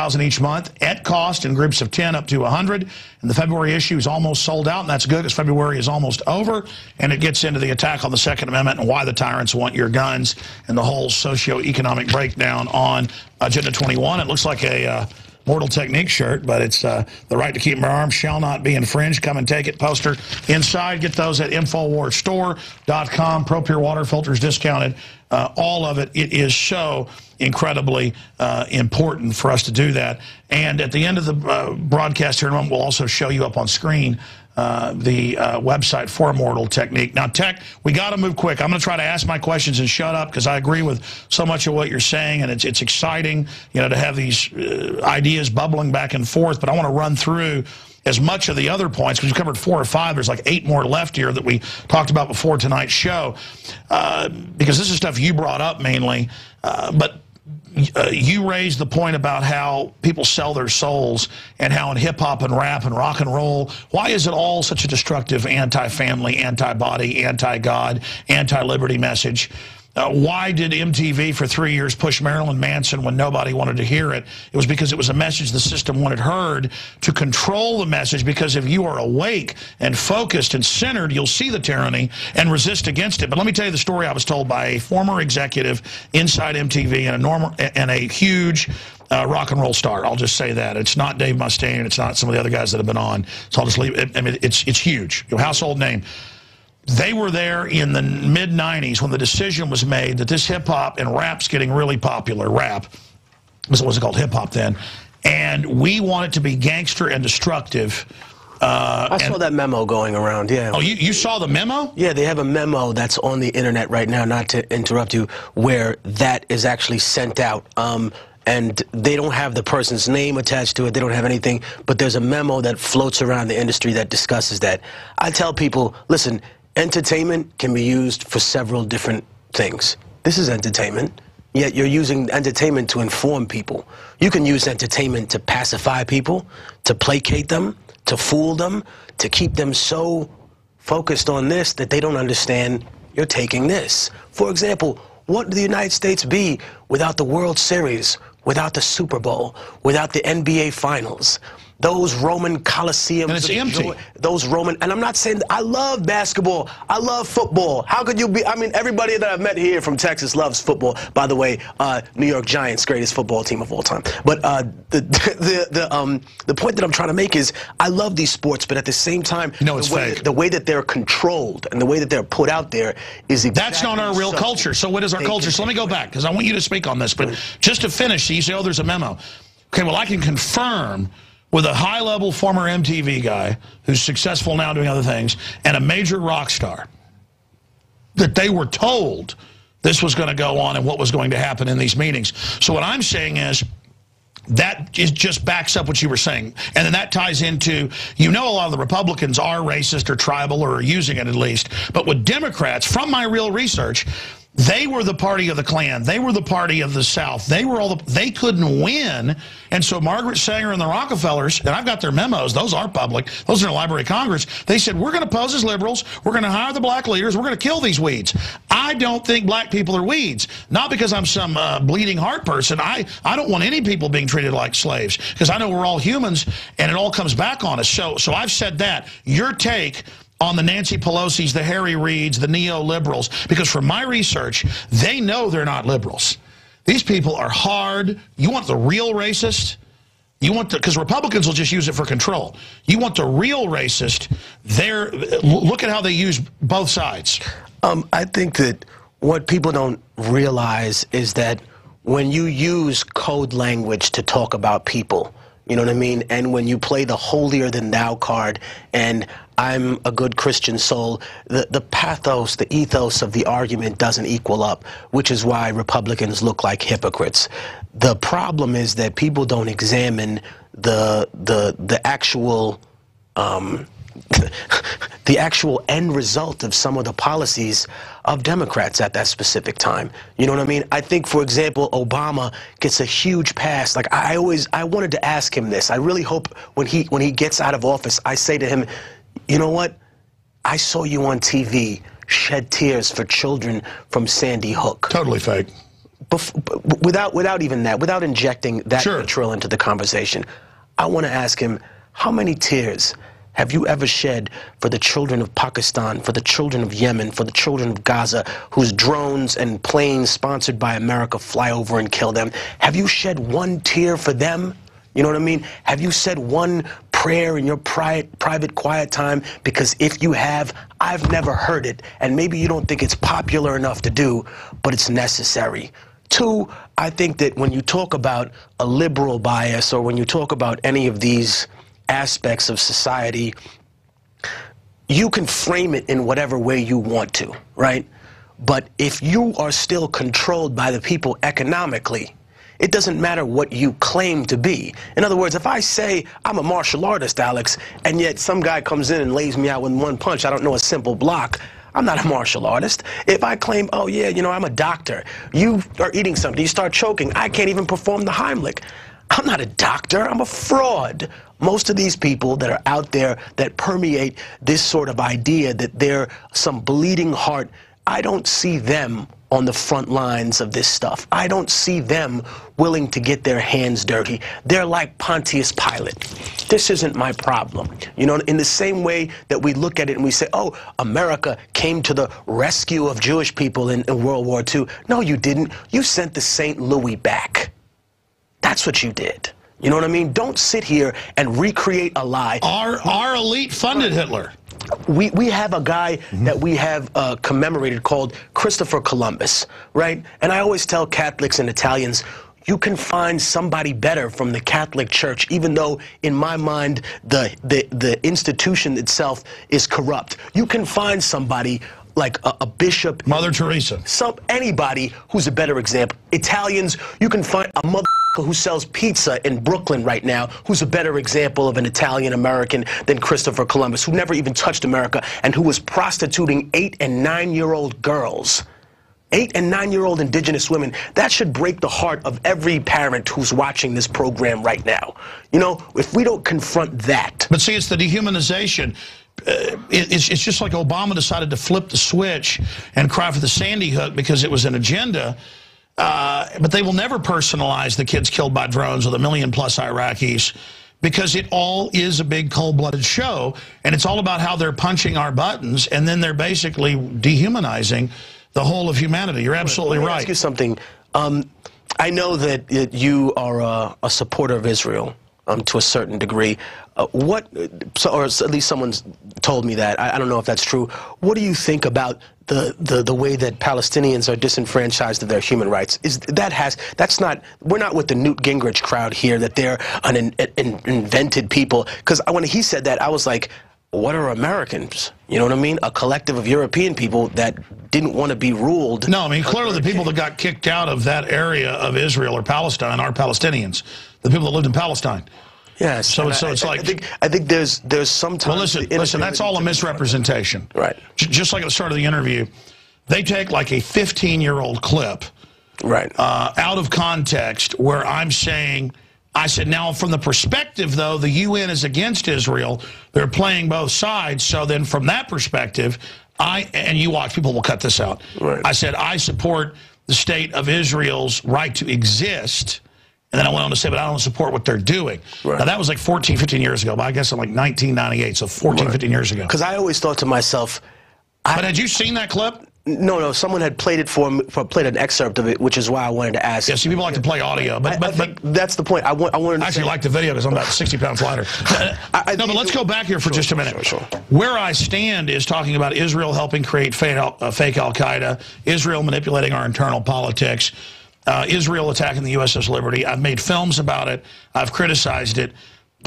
$10,000 each month at cost in groups of 10 up to 100. And the February issue is almost sold out, and that's good because February is almost over. And it gets into the attack on the Second Amendment and why the tyrants want your guns and the whole socio-economic breakdown on Agenda 21. It looks like a Immortal Technique shirt, but it's the right to keep and bear arms shall not be infringed. Come and take it. Poster inside. Get those at InfoWarsStore.com. Pro Pure Water filters discounted. All of it. It is so incredibly important for us to do that. And at the end of the broadcast here in a moment, we'll also show you up on screen the website for Immortal Technique. Now, Tech, we got to move quick. I'm going to try to ask my questions and shut up because I agree with so much of what you're saying, and it's exciting, you know, to have these ideas bubbling back and forth. But I want to run through as much of the other points, because we covered 4 or 5. There's like 8 more left here that we talked about before tonight's show, because this is stuff you brought up mainly. But you raised the point about how people sell their souls and how in hip-hop and rap and rock and roll, why is it all such a destructive anti-family, anti-body, anti-God, anti-liberty message? Why did MTV for 3 years push Marilyn Manson when nobody wanted to hear it? It was because it was a message the system wanted heard to control the message, because if you are awake and focused and centered, you'll see the tyranny and resist against it. But let me tell you the story I was told by a former executive inside MTV and a huge rock and roll star. I'll just say that. It's not Dave Mustaine. It's not some of the other guys that have been on. So I'll just leave it. I mean, it's huge. Household name. They were there in the mid-90s when the decision was made that this hip-hop and rap's getting really popular. Rap wasn't called hip-hop then. And we want it to be gangster and destructive. I saw that memo going around, yeah. Oh, you saw the memo? Yeah, they have a memo that's on the internet right now, not to interrupt you, where that is actually sent out. And they don't have the person's name attached to it. They don't have anything. But there's a memo that floats around the industry that discusses that. I tell people, listen, entertainment can be used for several different things. This is entertainment, yet you're using entertainment to inform people. You can use entertainment to pacify people, to placate them, to fool them, to keep them so focused on this that they don't understand you're taking this. For example, what would the United States be without the World Series, without the Super Bowl, without the NBA Finals? Those Roman Colosseums. And it's empty. Those Roman, and I'm not saying, I love basketball, I love football. How could you be, I mean, everybody that I've met here from Texas loves football. By the way, New York Giants, greatest football team of all time. But the point that I'm trying to make is, I love these sports, but at the same time, it's fake. The way that they're controlled and the way that they're put out there is exactly. That's not our real culture. So what is our culture? So let me go back, because I want you to speak on this. But just to finish, you say, oh, there's a memo. Okay, well, I can confirm with a high-level former MTV guy who's successful now doing other things and a major rock star that they were told this was going to go on and what was going to happen in these meetings. So what I'm saying is that just backs up what you were saying. And then that ties into, a lot of the Republicans are racist or tribal or are using it at least. But with Democrats, from my real research, they were the party of the Klan. They were the party of the South. They were they couldn't win. And so Margaret Sanger and the Rockefellers, and I've got their memos, those are public, those are in the Library of Congress, they said, we're going to pose as liberals, we're going to hire the black leaders, we're going to kill these weeds. I don't think black people are weeds. Not because I'm some bleeding heart person. I don't want any people being treated like slaves, because I know we're all humans and it all comes back on us. So I've said that. Your take on the Nancy Pelosi's, the Harry Reids, the neoliberals, because from my research, they know they're not liberals. These people are hard. You want the real racist? You want because Republicans will just use it for control. You want the real racist? Look at how they use both sides. I think that what people don't realize is that when you use code language to talk about people, you know what I mean? And when you play the holier than thou card and I'm a good Christian soul, the pathos, the ethos of the argument doesn't equal up, which is why Republicans look like hypocrites. The problem is that people don't examine the actual the actual end result of some of the policies of Democrats at that specific time. You know what I mean? I think, for example, Obama gets a huge pass. Like I wanted to ask him this. I really hope when he gets out of office, I say to him, you know what? I saw you on TV shed tears for children from Sandy Hook. Totally fake. without even that, without injecting that Sure. vitriol into the conversation, I want to ask him, how many tears have you ever shed for the children of Pakistan, for the children of Yemen, for the children of Gaza, whose drones and planes sponsored by America fly over and kill them? Have you shed one tear for them? You know what I mean? Have you said one prayer in your private, quiet time? Because if you have, I've never heard it. And maybe you don't think it's popular enough to do, but it's necessary. Two, I think that when you talk about a liberal bias, or when you talk about any of these aspects of society, you can frame it in whatever way you want to, right? But if you are still controlled by the people economically, it doesn't matter what you claim to be. In other words, if I say I'm a martial artist, Alex, and yet some guy comes in and lays me out with one punch, I don't know a simple block, I'm not a martial artist. If I claim, oh yeah, you know, I'm a doctor, you are eating something, you start choking, I can't even perform the Heimlich. I'm not a doctor, I'm a fraud. Most of these people that are out there that permeate this sort of idea that they're some bleeding heart, I don't see them on the front lines of this stuff. I don't see them willing to get their hands dirty. They're like Pontius Pilate. This isn't my problem. You know, in the same way that we look at it and we say, oh, America came to the rescue of Jewish people in World War II. No, you didn't. You sent the St. Louis back. That's what you did. You know what I mean? Don't sit here and recreate a lie. Our elite funded Hitler. We have a guy that we have commemorated called Christopher Columbus, right? And I always tell Catholics and Italians, you can find somebody better from the Catholic Church, even though, in my mind, the institution itself is corrupt. You can find somebody like a bishop, Mother Teresa, anybody who's a better example. Italians, you can find a mother who sells pizza in Brooklyn right now, who's a better example of an Italian American than Christopher Columbus, who never even touched America and who was prostituting 8- and 9-year-old girls. 8- and 9-year-old indigenous women. That should break the heart of every parent who's watching this program right now. You know, if we don't confront that. But see, it's the dehumanization. It's just like Obama decided to flip the switch and cry for the Sandy Hook because it was an agenda. But they will never personalize the kids killed by drones or the 1 million+ Iraqis, because it all is a big cold-blooded show, and it's all about how they're punching our buttons, and then they're basically dehumanizing the whole of humanity. You're absolutely right. Let me ask you something. I know that you are a supporter of Israel to a certain degree. Or at least someone's told me that. I don't know if that's true. What do you think about the way that Palestinians are disenfranchised of their human rights? That's not, we're not with the Newt Gingrich crowd here, that they're an invented people. Because when he said that, I was like, what are Americans? You know what I mean? A collective of European people that didn't want to be ruled. No, I mean, clearly the people that got kicked out of that area of Israel or Palestine are Palestinians. The people that lived in Palestine. Yes. So it's like, I think there's sometimes. Well, listen, that's all a misrepresentation. Right. Just like at the start of the interview, they take like a 15-year-old clip, right, out of context, where I'm saying, I said, now from the perspective though, the UN is against Israel. They're playing both sides. So then from that perspective, and you watch, people will cut this out. Right. I said, I support the state of Israel's right to exist. And then I went on to say, but I don't support what they're doing. Right. Now, that was like 14, 15 years ago, but I guess in like 1998, so 14, 15 years ago. Because I always thought to myself... But had you seen that clip? No, someone had played it for me, played an excerpt of it, which is why I wanted to ask. Yeah, see, people like to play audio. But that's the point. I wanted to actually like the video because I'm about 60 pounds lighter. No, but let's go back here for just a minute. Sure. Where I stand is talking about Israel helping create fake Al-Qaeda, Israel manipulating our internal politics, Israel attacking the USS Liberty. I've made films about it. I've criticized it.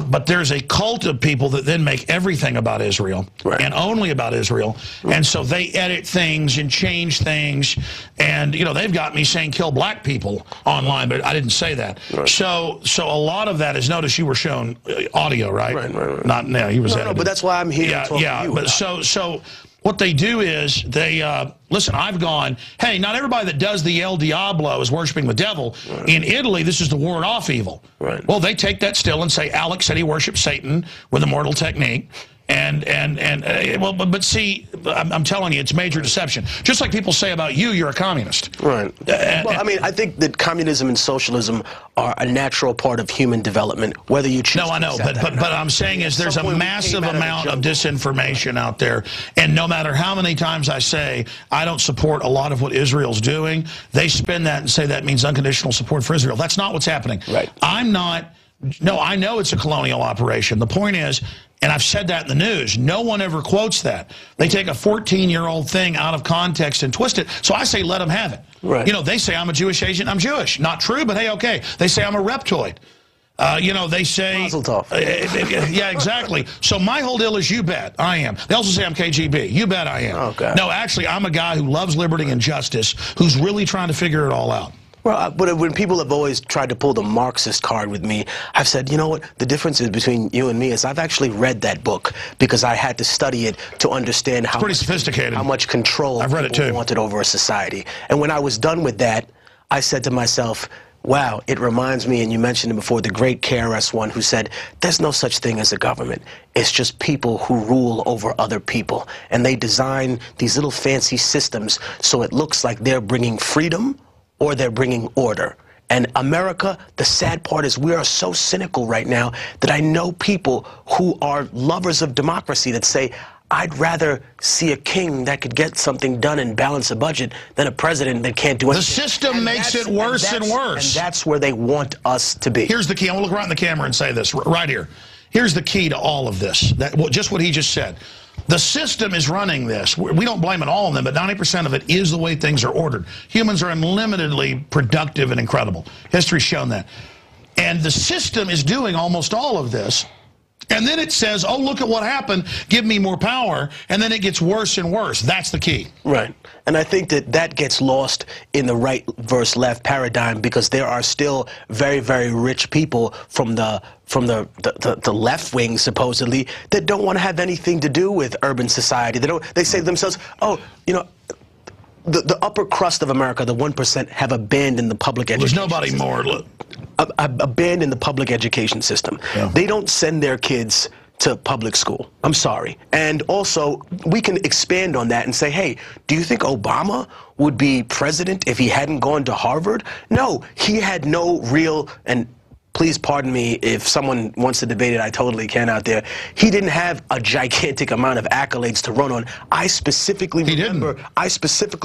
But there's a cult of people that then make everything about Israel, right, and only about Israel. And so they edit things and change things. And, you know, they've got me saying kill black people online, but I didn't say that. Right. So a lot of that is, notice you were shown audio, right? Right. Not, no, he was edited. No, but that's why I'm here to talk to you. But so what they do is they, listen, I've gone, hey, not everybody that does the El Diablo is worshiping the devil. Right. In Italy, this is to ward off evil. Right. Well, they take that still and say Alex said he worshipped Satan with Immortal Technique. Well, but see, I'm telling you, it's major deception. Just like people say about you, you're a communist. Right. Well, I mean, I think that communism and socialism are a natural part of human development, whether you choose. No, I know, but I'm saying is there's a massive amount of disinformation out there, and no matter how many times I say I don't support a lot of what Israel's doing, they spin that and say that means unconditional support for Israel. That's not what's happening. Right. I'm not. No, I know it's a colonial operation. The point is, and I've said that in the news, no one ever quotes that. They take a 14-year-old thing out of context and twist it. So I say let them have it. Right. You know, they say I'm a Jewish agent, I'm Jewish. Not true, but hey, okay. They say I'm a reptoid. You know, they say... Mazel tov. Yeah, exactly. So my whole deal is you bet I am. They also say I'm KGB. You bet I am. Okay. No, actually, I'm a guy who loves liberty and justice, who's really trying to figure it all out. Well, but when people have always tried to pull the Marxist card with me, I've said, you know what, the difference is between you and me is I've actually read that book because I had to study it to understand how pretty sophisticated. How much control I've read it too. Wanted over a society. And when I was done with that, I said to myself, wow, it reminds me, and you mentioned it before, the great KRS-One who said, there's no such thing as a government. It's just people who rule over other people. And they design these little fancy systems so it looks like they're bringing freedom or they're bringing order. And America, the sad part is we are so cynical right now that I know people who are lovers of democracy that say, I'd rather see a king that could get something done and balance a budget than a president that can't do anything. The system makes it worse and worse. And that's where they want us to be. Here's the key. I'm going to look right in the camera and say this right here. Here's the key to all of this, just what he just said. The system is running this. We don't blame it all on them, but 90% of it is the way things are ordered. Humans are unlimitedly productive and incredible. History's shown that. And the system is doing almost all of this. And then it says, oh, look at what happened. Give me more power. And then it gets worse and worse. That's the key. Right. And I think that that gets lost in the right versus left paradigm because there are still very, very rich people from the left wing, supposedly, that don't want to have anything to do with urban society. They say to themselves, oh, you know, the upper crust of America, the 1%, have abandoned the public education system. There's nobody more. Abandoned the public education system. Yeah. They don't send their kids to public school. I'm sorry. And also, we can expand on that and say, hey, do you think Obama would be president if he hadn't gone to Harvard? No, he had no real, and please pardon me if someone wants to debate it, I totally can out there. He didn't have a gigantic amount of accolades to run on. I specifically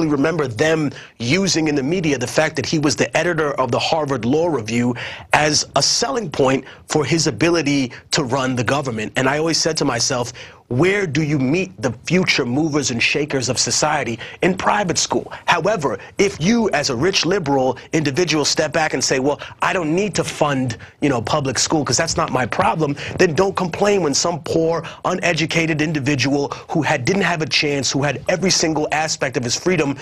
remember them using in the media the fact that he was the editor of the Harvard Law Review as a selling point for his ability to run the government. And I always said to myself, where do you meet the future movers and shakers of society? In private school. However, if you, as a rich liberal individual, step back and say, well, I don't need to fund, you know, public school because that's not my problem, then don't complain when some poor, uneducated individual who didn't have a chance, who had every single aspect of his freedom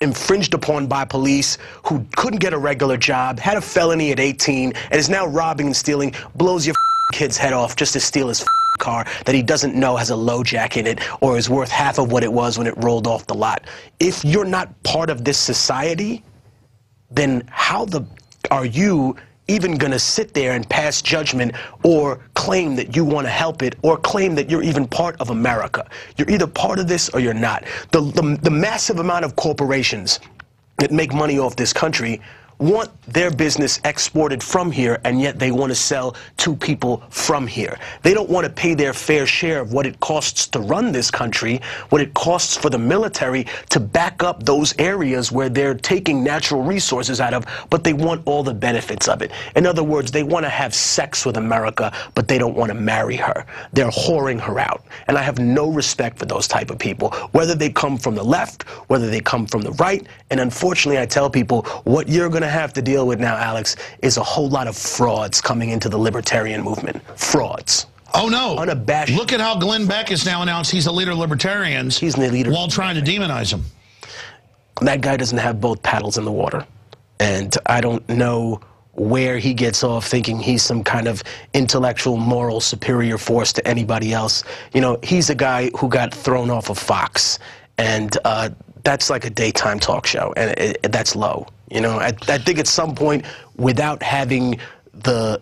infringed upon by police, who couldn't get a regular job, had a felony at 18, and is now robbing and stealing, blows your kid's head off just to steal his car that he doesn't know has a low jack in it or is worth half of what it was when it rolled off the lot. If you're not part of this society, then how are you even going to sit there and pass judgment or claim that you want to help it or claim that you're even part of America? You're either part of this or you're not. The massive amount of corporations that make money off this country want their business exported from here, and yet they want to sell to people from here. They don't want to pay their fair share of what it costs to run this country, what it costs for the military to back up those areas where they're taking natural resources out of, but they want all the benefits of it. In other words, they want to have sex with America, but they don't want to marry her. They're whoring her out. And I have no respect for those type of people, whether they come from the left, whether they come from the right. And unfortunately, I tell people, what you're going to have to deal with now, Alex, is a whole lot of frauds coming into the libertarian movement. Frauds. Oh, no. Unabashed. Look at how Glenn Beck has now announced he's the leader of libertarians. He's the leader. While trying to demonize him. That guy doesn't have both paddles in the water. And I don't know where he gets off thinking he's some kind of intellectual, moral, superior force to anybody else. You know, he's a guy who got thrown off of Fox. And that's like a daytime talk show. And that's low. You know, I think at some point, without having the